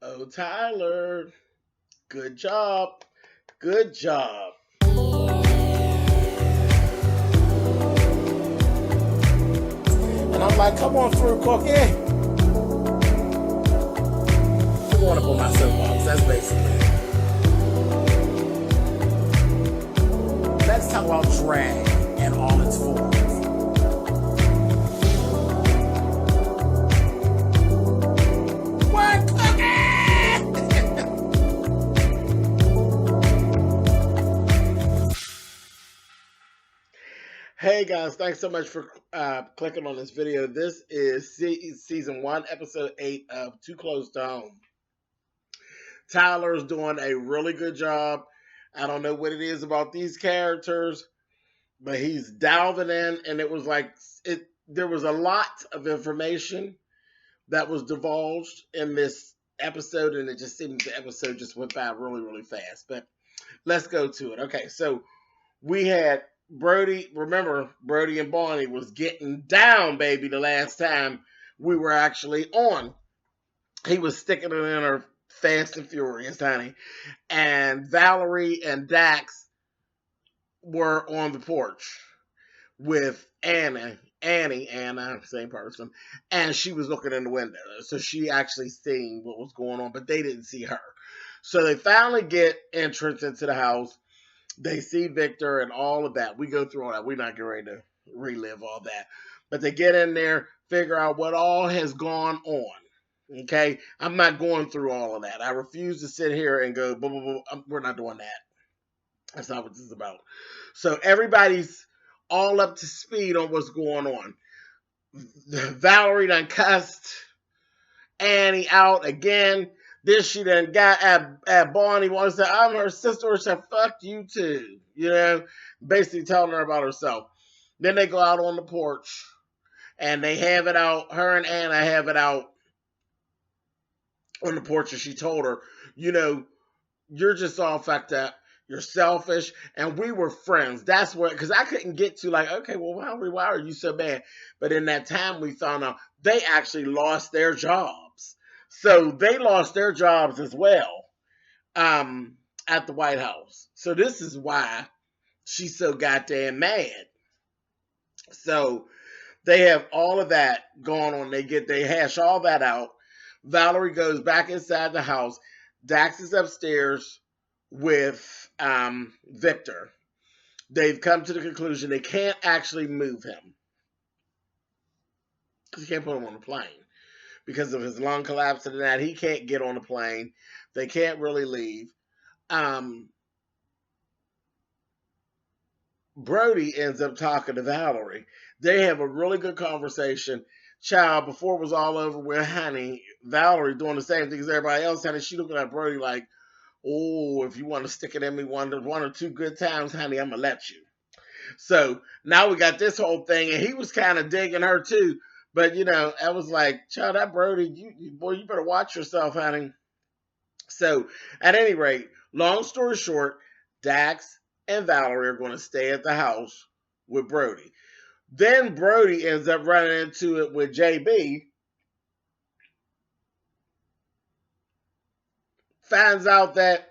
Oh, Tyler, good job. Good job. And I'm like, come on through, Cookie. I'm going up on my soapbox. That's basically it. Let's talk about drag and all its forms. What, Cookie? Hey guys, thanks so much for clicking on this video. This is season 1, episode 8 of Too Close to Home. Tyler's doing a really good job. I don't know what it is about these characters, but he's delving in, and it was like it. There was a lot of information that was divulged in this episode, and it just seemed the episode just went by really, really fast. But let's go to it. Okay, so we had Brody. Remember, Brody and Bonnie was getting down, baby, the last time we were actually on. He was sticking it in her fast and furious, honey. And Valerie and Dax were on the porch with Anna, same person, and she was looking in the window. So she actually seen what was going on, but they didn't see her. So they finally get entrance into the house. They see Victor and all of that. We go through all that. We're not getting ready to relive all that. But they get in there, figure out what all has gone on. Okay? I'm not going through all of that. I refuse to sit here and go, blah, blah, blah. We're not doing that. That's not what this is about. So everybody's all up to speed on what's going on. Valerie done cussed Annie out again. Then she done got at Bonnie wants to say, I'm her sister, or said, fuck you too. You know, basically telling her about herself. Then they go out on the porch and they have it out. Her and Anna have it out on the porch, and she told her, you know, you're just all fucked up. You're selfish, and we were friends. That's what, because I couldn't get to like, okay, well, why are you so bad? But in that time, we found out they actually lost their jobs. So they lost their jobs as well at the White House. So this is why she's so goddamn mad. So they have all of that going on. They hash all that out. Valerie goes back inside the house. Dax is upstairs with Victor. They've come to the conclusion they can't actually move him. You can't put him on a plane because of his lung collapse and that. He can't get on the plane. They can't really leave. Brody ends up talking to Valerie. They have a really good conversation. Child, before it was all over with, honey, Valerie doing the same thing as everybody else, honey. She looking at Brody like, oh, if you want to stick it in me one or two good times, honey, I'm going to let you. So now we got this whole thing, and he was kind of digging her too. But, you know, I was like, child, that Brody, boy, you better watch yourself, honey. So, at any rate, long story short, Dax and Valerie are going to stay at the house with Brody. Then Brody ends up running into it with JB, finds out that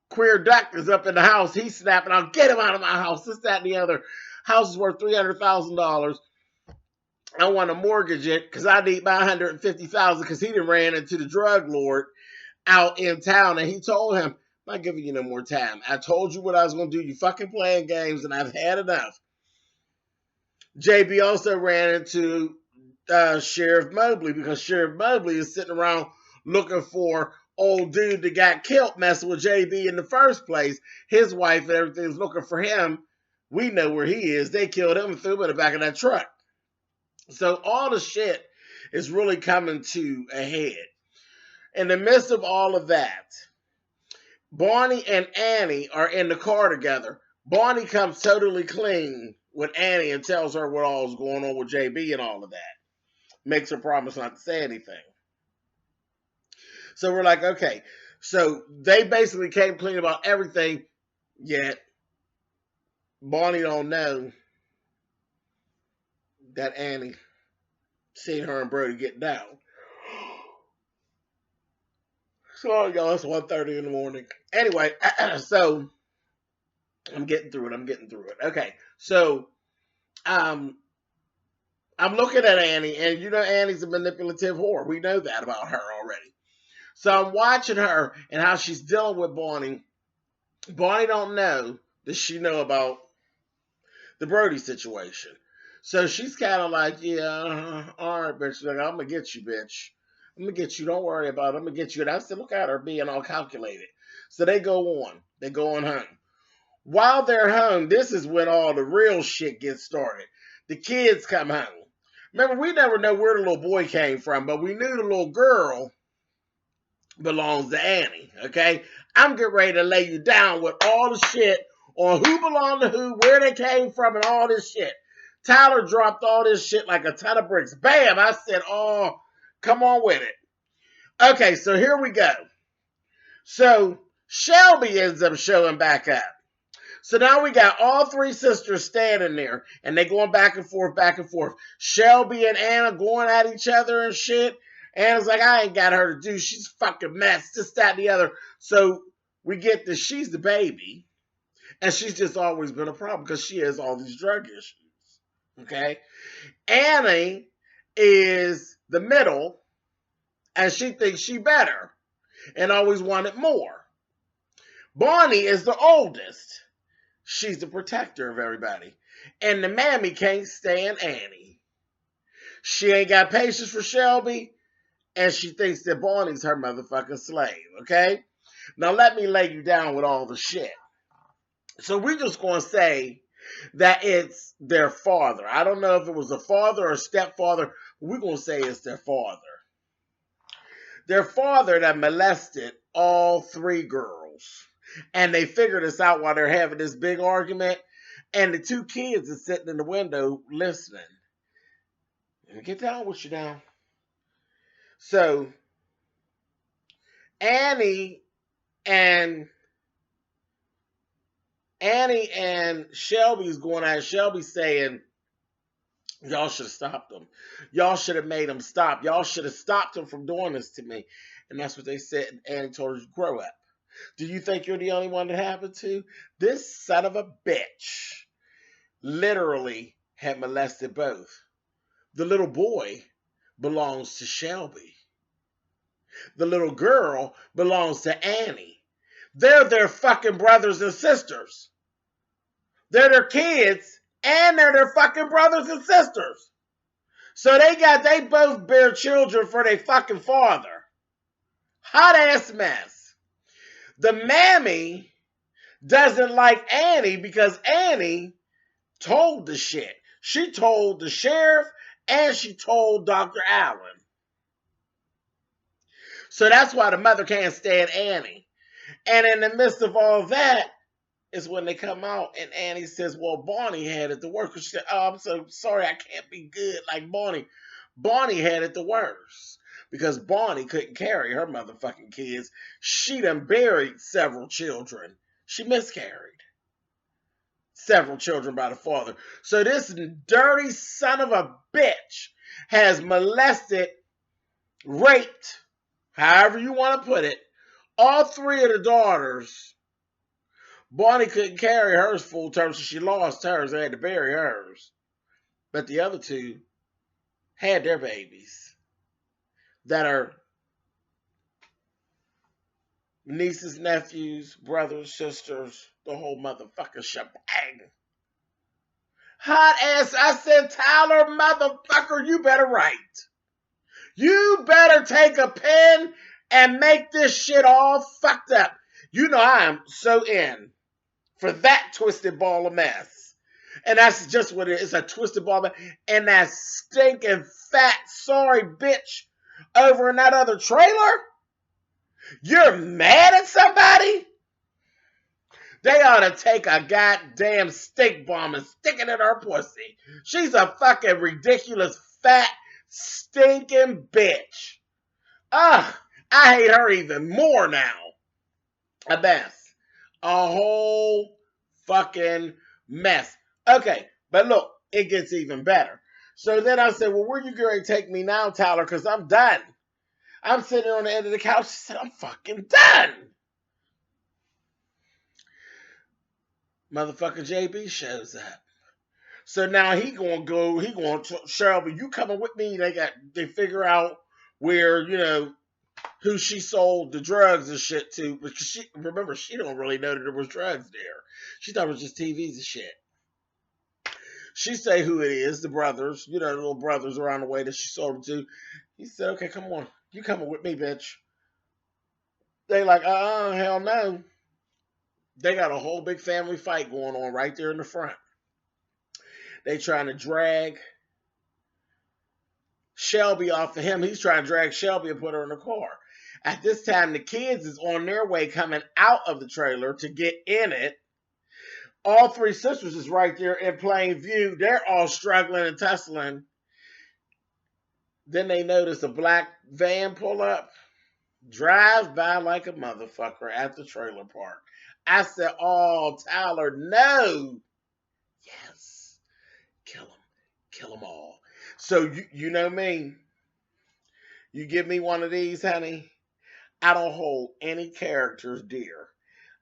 Queer Duck is up in the house. He's snapping out, get him out of my house, this, that, and the other. House is worth $300,000. I want to mortgage it because I need my $150,000 because he done ran into the drug lord out in town, and he told him, I'm not giving you no more time. I told you what I was going to do. You fucking playing games, and I've had enough. JB also ran into Sheriff Mobley because Sheriff Mobley is sitting around looking for old dude that got killed messing with JB in the first place. His wife and everything is looking for him. We know where he is. They killed him and threw him in the back of that truck. So all the shit is really coming to a head. In the midst of all of that, Bonnie and Annie are in the car together. Bonnie comes totally clean with Annie and tells her what all is going on with JB and all of that. Makes her promise not to say anything. So we're like, okay. So they basically came clean about everything, yet Bonnie don't know that Annie seen her and Brody get down. Oh, y'all, it's 1:30 in the morning. Anyway, so I'm getting through it. Okay, so um, I'm looking at Annie, and you know Annie's a manipulative whore. We know that about her already. So I'm watching her and how she's dealing with Bonnie. Bonnie don't know that she know about the Brody situation. So she's kind of like, yeah, all right, bitch. Like, I'm going to get you, bitch. I'm going to get you. Don't worry about it. I'm going to get you. And I said, look at her being all calculated. So they go on. They go on home. While they're home, this is when all the real shit gets started. The kids come home. Remember, we never know where the little boy came from, but we knew the little girl belongs to Annie, okay? I'm getting ready to lay you down with all the shit on who belonged to who, where they came from, and all this shit. Tyler dropped all this shit like a ton of bricks. Bam! I said, oh, come on with it. Okay, so here we go. So Shelby ends up showing back up. So now we got all three sisters standing there, and they going back and forth, back and forth. Shelby and Anna going at each other and shit. Anna's like, I ain't got her to do. She's a fucking mess, this, that, and the other. So we get this. She's the baby, and she's just always been a problem because she has all these drug issues. Okay? Annie is the middle, and she thinks she better and always wanted more. Bonnie is the oldest. She's the protector of everybody. And the mammy can't stand Annie. She ain't got patience for Shelby, and she thinks that Bonnie's her motherfucking slave, okay? Now let me lay you down with all the shit. So we're just going to say that it's their father. I don't know if it was a father or stepfather. We're going to say it's their father. Their father that molested all three girls. And they figure this out while they're having this big argument. And the two kids are sitting in the window listening. Get down with you now. So, Annie and Shelby's going at Shelby's saying, y'all should have stopped them. Y'all should have made them stop. Y'all should have stopped them from doing this to me. And that's what they said. And Annie told her to grow up. Do you think you're the only one that happened to? This son of a bitch literally had molested both. The little boy belongs to Shelby. The little girl belongs to Annie. They're their fucking brothers and sisters. They're their kids and they're their fucking brothers and sisters. So they both bear children for their fucking father. Hot ass mess. The mammy doesn't like Annie because Annie told the shit. She told the sheriff and she told Dr. Allen. So that's why the mother can't stand Annie. And in the midst of all that is when they come out and Annie says, well, Bonnie had it the worst. She said, oh, I'm so sorry, I can't be good like Bonnie. Bonnie had it the worst because Bonnie couldn't carry her motherfucking kids. She done buried several children. She miscarried several children by the father. So this dirty son of a bitch has molested, raped, however you want to put it, all three of the daughters. Bonnie couldn't carry hers full term, so she lost hers and had to bury hers. But the other two had their babies that are nieces, nephews, brothers, sisters, the whole motherfucking shebang. Hot ass, I said, Tyler, motherfucker, you better write. You better take a pen and make this shit all fucked up. You know I am so in for that twisted ball of mess. And that's just what it is, a twisted ball of mess. And that stinking fat sorry bitch over in that other trailer? You're mad at somebody? They ought to take a goddamn stink bomb and stick it in her pussy. She's a fucking ridiculous, fat, stinking bitch. Ugh, I hate her even more now. A mess. A whole fucking mess. Okay, but look, it gets even better. So then I said, well, where you going to take me now, Tyler? Because I'm done. I'm sitting there on the end of the couch. She said, I'm fucking done. Motherfucker JB shows up. So now he going to Shelby, you coming with me? They figure out where, who she sold the drugs and shit to. Because she don't really know that there was drugs there. She thought it was just TVs and shit. She say who it is, the brothers, the little brothers around the way that she sold them to. He said, okay, come on. You coming with me, bitch. They like, hell no. They got a whole big family fight going on right there in the front. They trying to drag Shelby off of him. He's trying to drag Shelby and put her in the car. At this time, the kids is on their way coming out of the trailer to get in it. All three sisters is right there in plain view. They're all struggling and tussling. Then they notice a black van pull up, drive by like a motherfucker at the trailer park. I said, oh, Tyler, no. Yes. Kill them. Kill them all. So you know me. You give me one of these, honey. I don't hold any characters dear.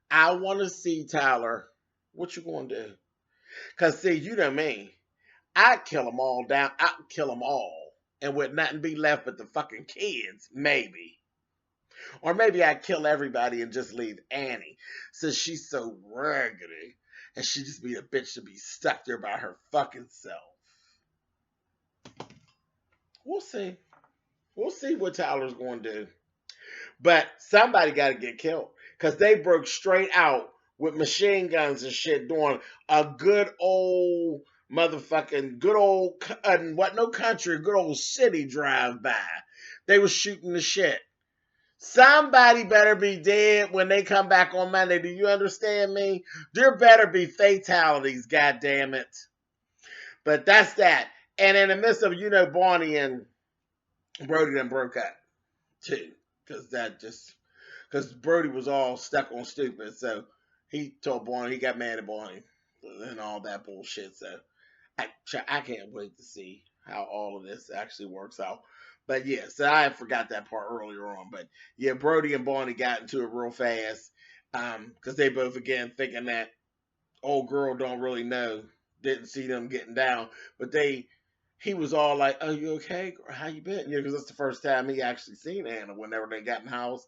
I want to see, Tyler, what you going to do? Because, see, you know me. I'd kill them all down. I'd kill them all. And would nothing be left but the fucking kids, maybe. Or maybe I'd kill everybody and just leave Annie. Since she's so raggedy. And she just be a bitch to be stuck there by her fucking self. We'll see. We'll see what Tyler's going to do. But somebody got to get killed. Because they broke straight out with machine guns and shit doing a good old motherfucking, good old, what no country, good old city drive-by. They was shooting the shit. Somebody better be dead when they come back on Monday. Do you understand me? There better be fatalities, goddammit. But that's that. And in the midst of, Barney and Brody done broke up, too. Because Brody was all stuck on stupid. So he told Barney, he got mad at Barney and all that bullshit. So I can't wait to see how all of this actually works out. But yeah, so I forgot that part earlier on. But yeah, Brody and Barney got into it real fast. Because they both, again, thinking that old girl don't really know. Didn't see them getting down. But he was all like, oh, you okay? How you been? Because that's the first time he actually seen Anna whenever they got in the house.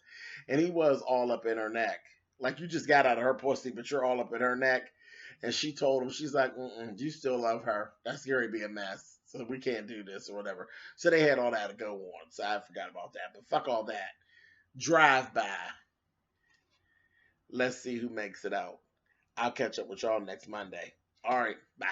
And he was all up in her neck. Like, you just got out of her pussy, but you're all up in her neck. And she told him, she's like, you still love her. That's scary be a mess. So we can't do this or whatever. So they had all that to go on. So I forgot about that. But fuck all that. Drive by. Let's see who makes it out. I'll catch up with y'all next Monday. All right. Bye.